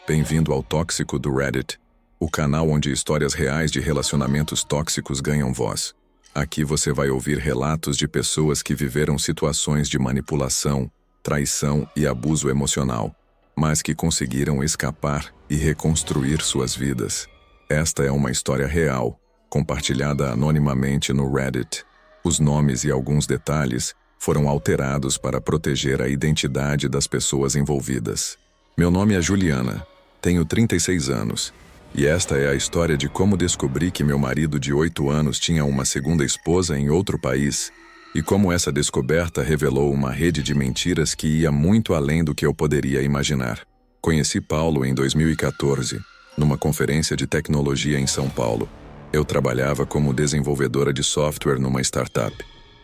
Bem-vindo ao Tóxico do Reddit, o canal onde histórias reais de relacionamentos tóxicos ganham voz. Aqui você vai ouvir relatos de pessoas que viveram situações de manipulação, traição e abuso emocional, mas que conseguiram escapar e reconstruir suas vidas. Esta é uma história real, compartilhada anonimamente no Reddit. Os nomes e alguns detalhes foram alterados para proteger a identidade das pessoas envolvidas. Meu nome é Juliana, tenho 36 anos, e esta é a história de como descobri que meu marido de 8 anos tinha uma segunda esposa em outro país, e como essa descoberta revelou uma rede de mentiras que ia muito além do que eu poderia imaginar. Conheci Paulo em 2014, numa conferência de tecnologia em São Paulo. Eu trabalhava como desenvolvedora de software numa startup.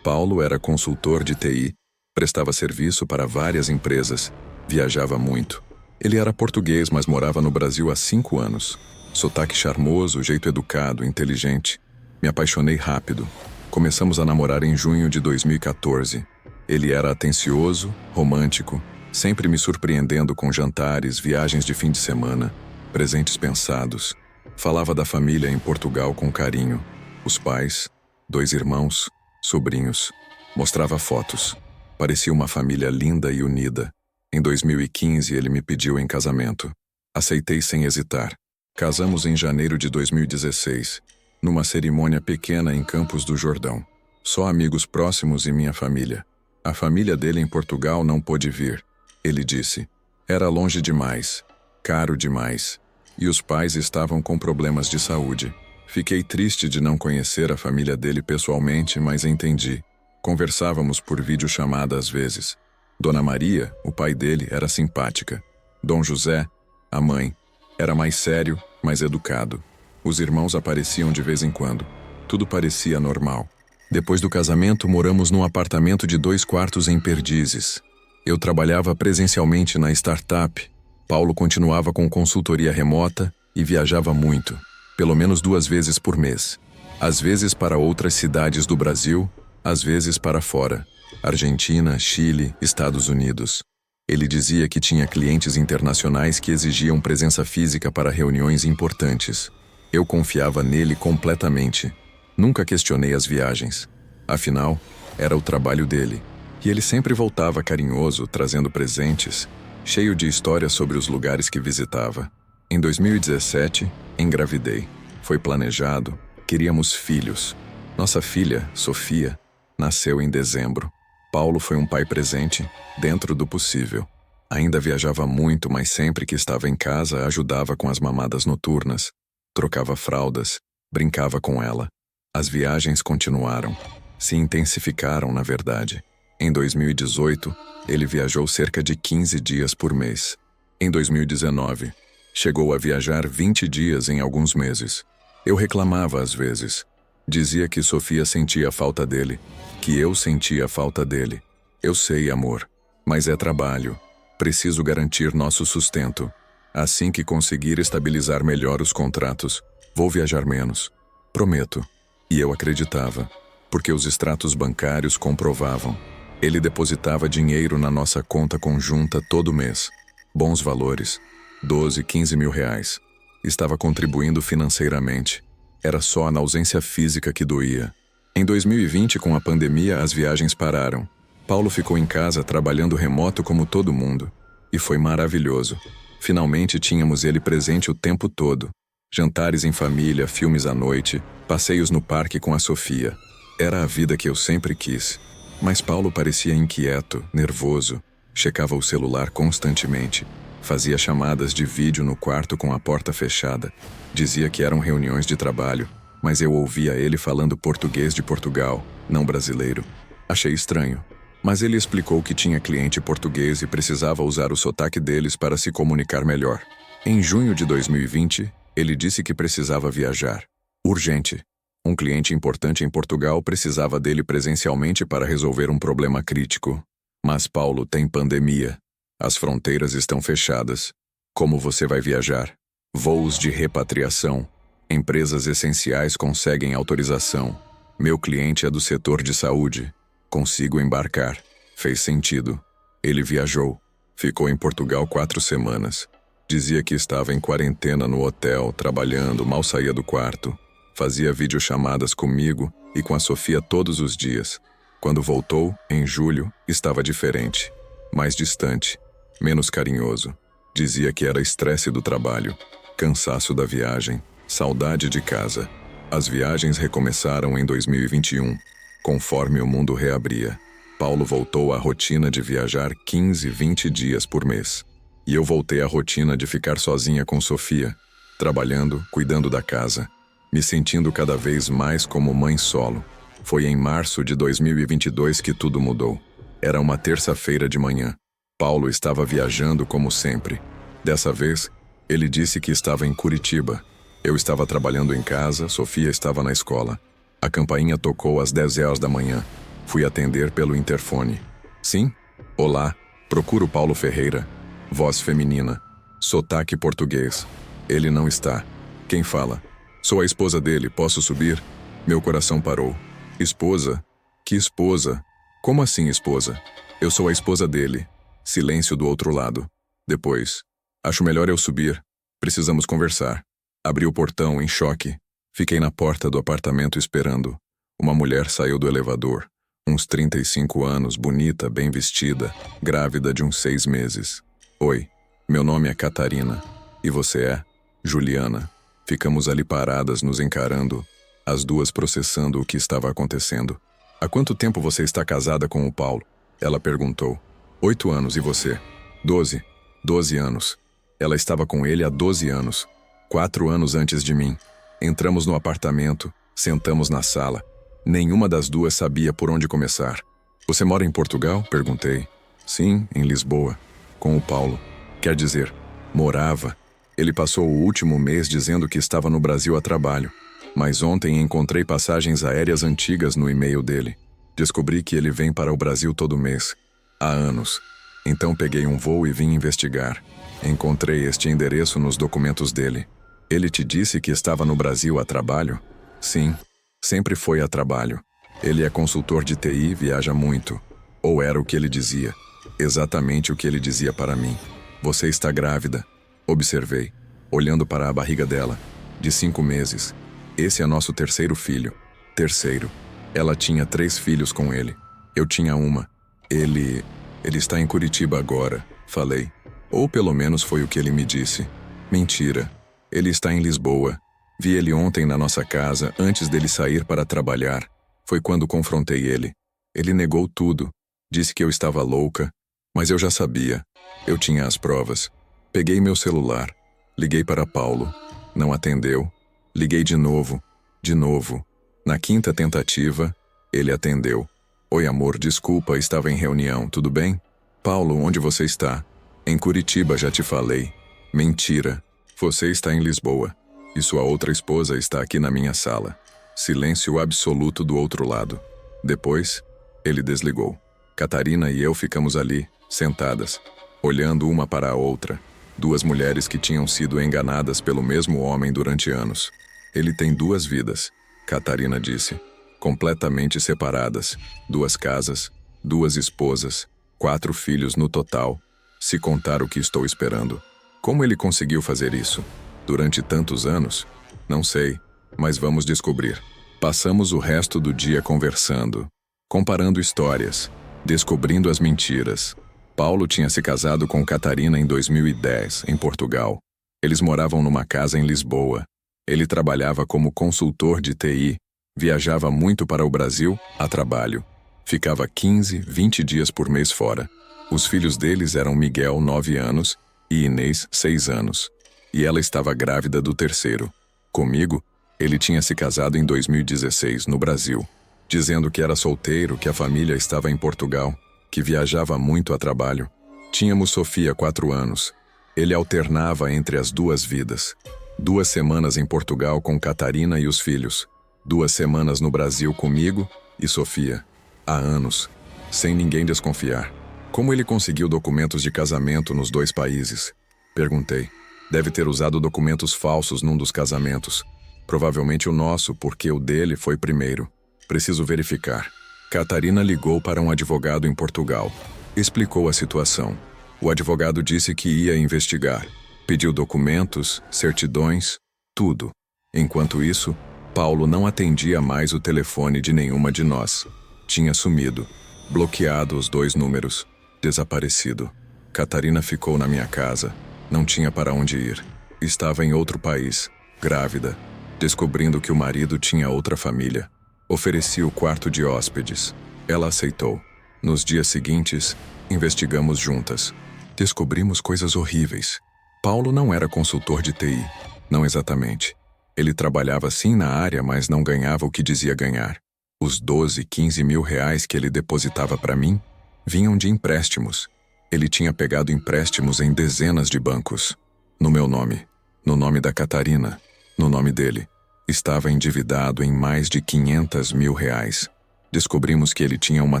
Paulo era consultor de TI, prestava serviço para várias empresas, viajava muito. Ele era português, mas morava no Brasil há 5 anos. Sotaque charmoso, jeito educado, inteligente. Me apaixonei rápido. Começamos a namorar em junho de 2014. Ele era atencioso, romântico, sempre me surpreendendo com jantares, viagens de fim de semana, presentes pensados. Falava da família em Portugal com carinho. Os pais, 2 irmãos, sobrinhos. Mostrava fotos. Parecia uma família linda e unida. Em 2015, ele me pediu em casamento. Aceitei sem hesitar. Casamos em janeiro de 2016, numa cerimônia pequena em Campos do Jordão. Só amigos próximos e minha família. A família dele em Portugal não pôde vir. Ele disse. Era longe demais, caro demais, e os pais estavam com problemas de saúde. Fiquei triste de não conhecer a família dele pessoalmente, mas entendi. Conversávamos por videochamada às vezes. Dona Maria, o pai dele, era simpática. Dom José, a mãe, era mais sério, mais educado. Os irmãos apareciam de vez em quando. Tudo parecia normal. Depois do casamento, moramos num apartamento de 2 quartos em Perdizes. Eu trabalhava presencialmente na startup. Paulo continuava com consultoria remota e viajava muito, pelo menos 2 vezes por mês. Às vezes para outras cidades do Brasil, às vezes para fora. Argentina, Chile, Estados Unidos. Ele dizia que tinha clientes internacionais que exigiam presença física para reuniões importantes. Eu confiava nele completamente. Nunca questionei as viagens. Afinal, era o trabalho dele. E ele sempre voltava carinhoso, trazendo presentes, cheio de histórias sobre os lugares que visitava. Em 2017, engravidei. Foi planejado, queríamos filhos. Nossa filha, Sofia, nasceu em dezembro. Paulo foi um pai presente, dentro do possível. Ainda viajava muito, mas sempre que estava em casa ajudava com as mamadas noturnas, trocava fraldas, brincava com ela. As viagens continuaram, se intensificaram na verdade. Em 2018, ele viajou cerca de 15 dias por mês. Em 2019, chegou a viajar 20 dias em alguns meses. Eu reclamava às vezes. Dizia que Sofia sentia falta dele, que eu sentia falta dele. Eu sei, amor, mas é trabalho. Preciso garantir nosso sustento. Assim que conseguir estabilizar melhor os contratos, vou viajar menos. Prometo. E eu acreditava, porque os extratos bancários comprovavam. Ele depositava dinheiro na nossa conta conjunta todo mês. Bons valores, 12, 15 mil reais. Estava contribuindo financeiramente. Era só na ausência física que doía. Em 2020, com a pandemia, as viagens pararam. Paulo ficou em casa trabalhando remoto como todo mundo. E foi maravilhoso. Finalmente tínhamos ele presente o tempo todo. Jantares em família, filmes à noite, passeios no parque com a Sofia. Era a vida que eu sempre quis. Mas Paulo parecia inquieto, nervoso. Checava o celular constantemente. Fazia chamadas de vídeo no quarto com a porta fechada. Dizia que eram reuniões de trabalho, mas eu ouvia ele falando português de Portugal, não brasileiro. Achei estranho, mas ele explicou que tinha cliente português e precisava usar o sotaque deles para se comunicar melhor. Em junho de 2020, ele disse que precisava viajar. Urgente. Um cliente importante em Portugal precisava dele presencialmente para resolver um problema crítico. Mas Paulo, tem pandemia. As fronteiras estão fechadas. Como você vai viajar? Voos de repatriação. Empresas essenciais conseguem autorização. Meu cliente é do setor de saúde. Consigo embarcar. Fez sentido. Ele viajou. Ficou em Portugal 4 semanas. Dizia que estava em quarentena no hotel, trabalhando, mal saía do quarto. Fazia videochamadas comigo e com a Sofia todos os dias. Quando voltou, em julho, estava diferente. Mais distante, menos carinhoso. Dizia que era estresse do trabalho, cansaço da viagem, saudade de casa. As viagens recomeçaram em 2021, conforme o mundo reabria. Paulo voltou à rotina de viajar 15, 20 dias por mês. E eu voltei à rotina de ficar sozinha com Sofia, trabalhando, cuidando da casa, me sentindo cada vez mais como mãe solo. Foi em março de 2022 que tudo mudou. Era uma terça-feira de manhã. Paulo estava viajando como sempre. Dessa vez, ele disse que estava em Curitiba. Eu estava trabalhando em casa, Sofia estava na escola. A campainha tocou às 10 horas da manhã. Fui atender pelo interfone. Sim? Olá, procuro Paulo Ferreira. Voz feminina. Sotaque português. Ele não está. Quem fala? Sou a esposa dele, posso subir? Meu coração parou. Esposa? Que esposa? Como assim esposa? Eu sou a esposa dele. Silêncio do outro lado. Depois. Acho melhor eu subir. Precisamos conversar. Abri o portão em choque. Fiquei na porta do apartamento esperando. Uma mulher saiu do elevador. Uns 35 anos, bonita, bem vestida, grávida de uns 6 meses. Oi, meu nome é Catarina. E você é? Juliana. Ficamos ali paradas, nos encarando, as duas processando o que estava acontecendo. Há quanto tempo você está casada com o Paulo? Ela perguntou. 8 anos, e você? 12. 12 anos. Ela estava com ele há 12 anos. 4 anos antes de mim. Entramos no apartamento, sentamos na sala. Nenhuma das duas sabia por onde começar. Você mora em Portugal? Perguntei. Sim, em Lisboa. Com o Paulo. Quer dizer, morava. Ele passou o último mês dizendo que estava no Brasil a trabalho. Mas ontem encontrei passagens aéreas antigas no e-mail dele. Descobri que ele vem para o Brasil todo mês. Há anos. Então peguei um voo e vim investigar. Encontrei este endereço nos documentos dele. Ele te disse que estava no Brasil a trabalho? Sim. Sempre foi a trabalho. Ele é consultor de TI e viaja muito. Ou era o que ele dizia. Exatamente o que ele dizia para mim. Você está grávida. Observei, olhando para a barriga dela. De 5 meses. Esse é nosso terceiro filho. Terceiro. Ela tinha 3 filhos com ele. Eu tinha uma. Ele está em Curitiba agora, falei. Ou pelo menos foi o que ele me disse. Mentira. Ele está em Lisboa. Vi ele ontem na nossa casa, antes dele sair para trabalhar. Foi quando confrontei ele. Ele negou tudo. Disse que eu estava louca. Mas eu já sabia. Eu tinha as provas. Peguei meu celular. Liguei para Paulo. Não atendeu. Liguei de novo. De novo. Na 5ª tentativa, ele atendeu. Oi, amor, desculpa, estava em reunião, tudo bem? Paulo, onde você está? Em Curitiba, já te falei. Mentira. Você está em Lisboa. E sua outra esposa está aqui na minha sala. Silêncio absoluto do outro lado. Depois, ele desligou. Catarina e eu ficamos ali, sentadas, olhando uma para a outra. 2 mulheres que tinham sido enganadas pelo mesmo homem durante anos. Ele tem 2 vidas, Catarina disse. Completamente separadas. 2 casas, 2 esposas, 4 filhos no total. Se contar o que estou esperando. Como ele conseguiu fazer isso? Durante tantos anos? Não sei, mas vamos descobrir. Passamos o resto do dia conversando, comparando histórias, descobrindo as mentiras. Paulo tinha se casado com Catarina em 2010, em Portugal. Eles moravam numa casa em Lisboa. Ele trabalhava como consultor de TI, viajava muito para o Brasil a trabalho. Ficava 15, 20 dias por mês fora. Os filhos deles eram Miguel, 9 anos, e Inês, 6 anos. E ela estava grávida do terceiro. Comigo, ele tinha se casado em 2016, no Brasil, dizendo que era solteiro, que a família estava em Portugal, que viajava muito a trabalho. Tínhamos Sofia, 4 anos. Ele alternava entre as 2 vidas. 2 semanas em Portugal com Catarina e os filhos. 2 semanas no Brasil comigo e Sofia. Há anos, sem ninguém desconfiar. Como ele conseguiu documentos de casamento nos 2 países? Perguntei. Deve ter usado documentos falsos num dos casamentos. Provavelmente o nosso, porque o dele foi primeiro. Preciso verificar. Catarina ligou para um advogado em Portugal. Explicou a situação. O advogado disse que ia investigar. Pediu documentos, certidões, tudo. Enquanto isso, Paulo não atendia mais o telefone de nenhuma de nós. Tinha sumido, bloqueado os 2 números, desaparecido. Catarina ficou na minha casa. Não tinha para onde ir. Estava em outro país, grávida, descobrindo que o marido tinha outra família. Ofereci o quarto de hóspedes. Ela aceitou. Nos dias seguintes, investigamos juntas. Descobrimos coisas horríveis. Paulo não era consultor de TI. Não exatamente. Ele trabalhava sim na área, mas não ganhava o que dizia ganhar. Os 12, 15 mil reais que ele depositava para mim vinham de empréstimos. Ele tinha pegado empréstimos em dezenas de bancos. No meu nome, no nome da Catarina, no nome dele. Estava endividado em mais de 500 mil reais. Descobrimos que ele tinha uma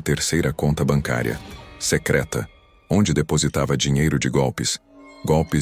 terceira conta bancária, secreta, onde depositava dinheiro de golpes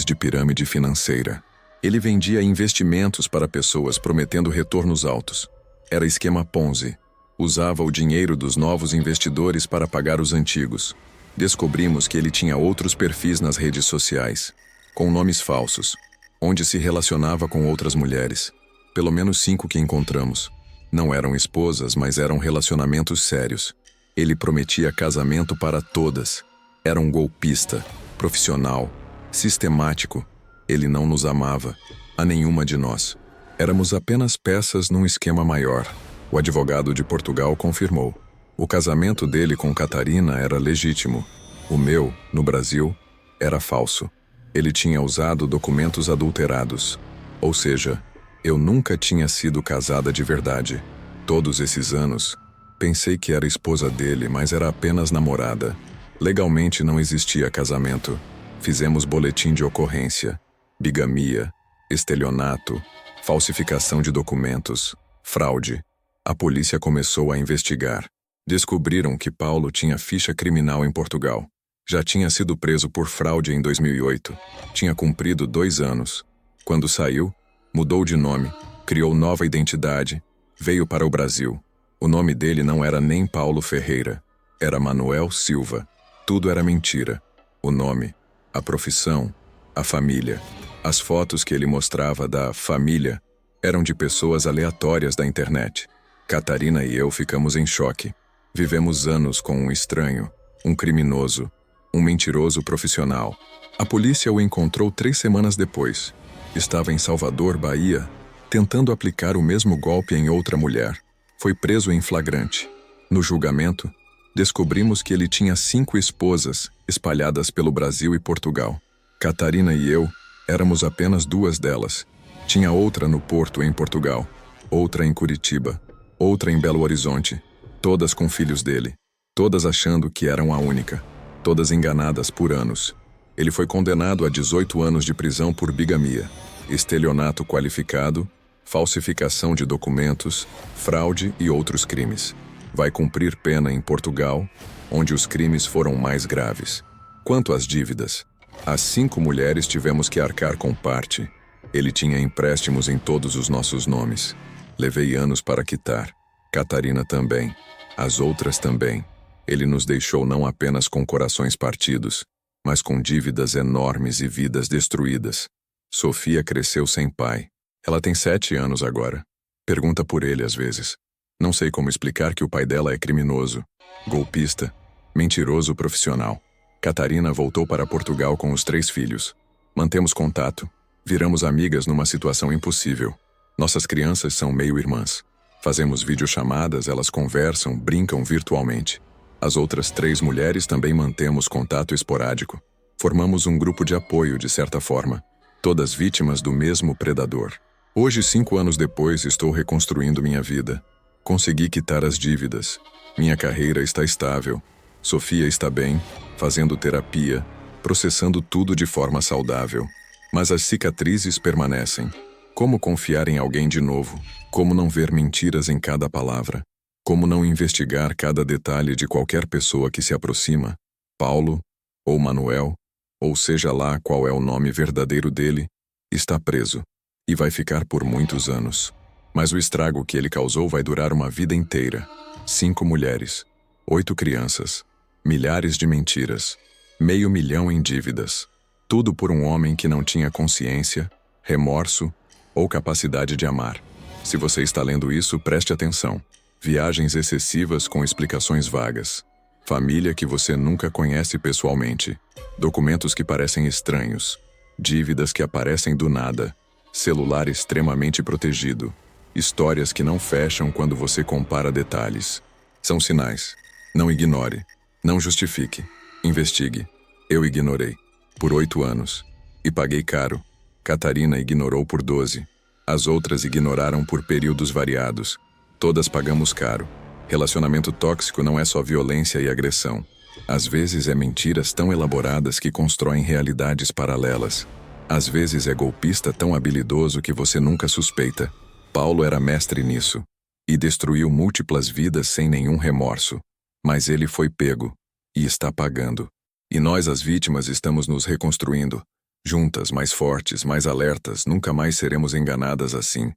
de pirâmide financeira. Ele vendia investimentos para pessoas prometendo retornos altos. Era esquema Ponzi. Usava o dinheiro dos novos investidores para pagar os antigos. Descobrimos que ele tinha outros perfis nas redes sociais, com nomes falsos, onde se relacionava com outras mulheres. Pelo menos 5 que encontramos. Não eram esposas, mas eram relacionamentos sérios. Ele prometia casamento para todas. Era um golpista, profissional, sistemático. Ele não nos amava, a nenhuma de nós. Éramos apenas peças num esquema maior. O advogado de Portugal confirmou. O casamento dele com Catarina era legítimo. O meu, no Brasil, era falso. Ele tinha usado documentos adulterados. Ou seja, eu nunca tinha sido casada de verdade. Todos esses anos, pensei que era esposa dele, mas era apenas namorada. Legalmente não existia casamento. Fizemos boletim de ocorrência. Bigamia, estelionato, falsificação de documentos, fraude. A polícia começou a investigar. Descobriram que Paulo tinha ficha criminal em Portugal. Já tinha sido preso por fraude em 2008. Tinha cumprido 2 anos. Quando saiu, mudou de nome, criou nova identidade, veio para o Brasil. O nome dele não era nem Paulo Ferreira. Era Manuel Silva. Tudo era mentira. O nome, a profissão, a família. As fotos que ele mostrava da família eram de pessoas aleatórias da internet. Catarina e eu ficamos em choque. Vivemos anos com um estranho, um criminoso, um mentiroso profissional. A polícia o encontrou 3 semanas depois. Estava em Salvador, Bahia, tentando aplicar o mesmo golpe em outra mulher. Foi preso em flagrante. No julgamento, descobrimos que ele tinha 5 esposas espalhadas pelo Brasil e Portugal. Catarina e eu éramos apenas 2 delas. Tinha outra no Porto, em Portugal, outra em Curitiba, outra em Belo Horizonte, todas com filhos dele, todas achando que eram a única, todas enganadas por anos. Ele foi condenado a 18 anos de prisão por bigamia, estelionato qualificado, falsificação de documentos, fraude e outros crimes. Vai cumprir pena em Portugal, onde os crimes foram mais graves. Quanto às dívidas, as 5 mulheres tivemos que arcar com parte. Ele tinha empréstimos em todos os nossos nomes. Levei anos para quitar. Catarina também. As outras também. Ele nos deixou não apenas com corações partidos, mas com dívidas enormes e vidas destruídas. Sofia cresceu sem pai. Ela tem 7 anos agora. Pergunta por ele às vezes. Não sei como explicar que o pai dela é criminoso, golpista, mentiroso profissional. Catarina voltou para Portugal com os 3 filhos. Mantemos contato. Viramos amigas numa situação impossível. Nossas crianças são meio-irmãs. Fazemos videochamadas, elas conversam, brincam virtualmente. As outras 3 mulheres também mantemos contato esporádico. Formamos um grupo de apoio, de certa forma. Todas vítimas do mesmo predador. Hoje, 5 anos depois, estou reconstruindo minha vida. Consegui quitar as dívidas. Minha carreira está estável. Sofia está bem, fazendo terapia, processando tudo de forma saudável. Mas as cicatrizes permanecem. Como confiar em alguém de novo? Como não ver mentiras em cada palavra? Como não investigar cada detalhe de qualquer pessoa que se aproxima? Paulo, ou Manuel, ou seja lá qual é o nome verdadeiro dele, está preso. E vai ficar por muitos anos. Mas o estrago que ele causou vai durar uma vida inteira. 5 mulheres, 8 crianças, milhares de mentiras, 500 mil em dívidas. Tudo por um homem que não tinha consciência, remorso ou capacidade de amar. Se você está lendo isso, preste atenção. Viagens excessivas com explicações vagas. Família que você nunca conhece pessoalmente. Documentos que parecem estranhos. Dívidas que aparecem do nada. Celular extremamente protegido. Histórias que não fecham quando você compara detalhes. São sinais. Não ignore. Não justifique. Investigue. Eu ignorei. Por 8 anos. E paguei caro. Catarina ignorou por 12. As outras ignoraram por períodos variados. Todas pagamos caro. Relacionamento tóxico não é só violência e agressão. Às vezes é mentiras tão elaboradas que constroem realidades paralelas. Às vezes é golpista tão habilidoso que você nunca suspeita. Paulo era mestre nisso. E destruiu múltiplas vidas sem nenhum remorso. Mas ele foi pego. E está pagando. E nós, as vítimas, estamos nos reconstruindo. Juntas, mais fortes, mais alertas, nunca mais seremos enganadas assim.